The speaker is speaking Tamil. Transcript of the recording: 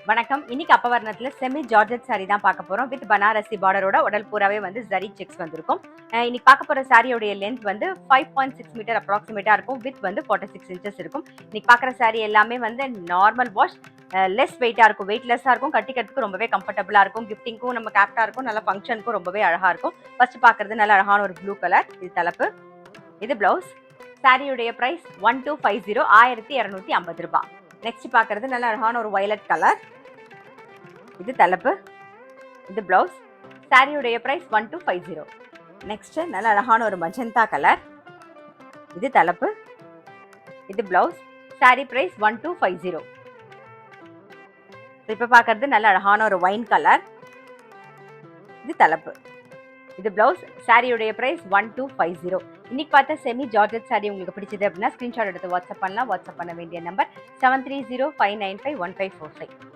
வணக்கம். இன்னைக்கு அப்பவர்ணத்துல செமி ஜார்ஜெட் சாரி தான் பார்க்க போறோம். வித் பனாரசி பார்டரோட உடல் பூராவே வந்து ஜரி செக்ஸ் வந்திருக்கும். இன்னைக்கு பார்க்க போற சாரியோட லென்த் வந்து 5.6 மீட்டர் அப்ராக்சிமேட்டா இருக்கும். வித் வந்து 46 இன்ச்சஸ் இருக்கும். இன்னைக்கு பார்க்குற சாரி எல்லாமே வந்து நார்மல் வாஷ், லெஸ் வெயிட்டா இருக்கும், வெயிட்லெஸ்ஸா இருக்கும், கட்டிக்கிறதுக்கு ரொம்பவே கம்ஃபர்டபுளா இருக்கும், கிஃப்டிங்க்கும் நம்ம கேப்டா இருக்கும், நல்ல ஃபங்க்ஷனுக்கும் ரொம்பவே அழகா இருக்கும். ஃபர்ஸ்ட் பார்க்கறது நல்ல அழகான ஒரு ப்ளூ கலர். இது தலைப்பு, இது பிளவுஸ். சாரியுடைய பிரைஸ் 1250, 1250 ரூபாய். நெக்ஸ்ட் பார்க்கறது நல்ல அழகான ஒரு வயலட் கலர். இது தலைப்பு, இது பிளவுஸ். சாரியுடைய பிரைஸ் 1250. நெக்ஸ்ட் நல்ல அழகான ஒரு மஜந்தா கலர். இது தலைப்பு, இது பிளவுஸ். Sorry price 1250. இப்ப பார்க்கறது நல்ல அழகான ஒரு வைன் கலர். இது தலைப்பு, இது பிளவுஸ். சாரியுடைய பிரைஸ் 1250. இன்னைக்கு பார்த்த செமி ஜார்ஜெட் சாரி உங்களுக்கு பிடிச்சது அப்படின்னா ஸ்கிரீன்ஷாட் எடுத்து வாட்ஸ்அப் பண்ணலாம். வாட்ஸ்அப் பண்ண வேண்டிய நம்பர் 7305951545.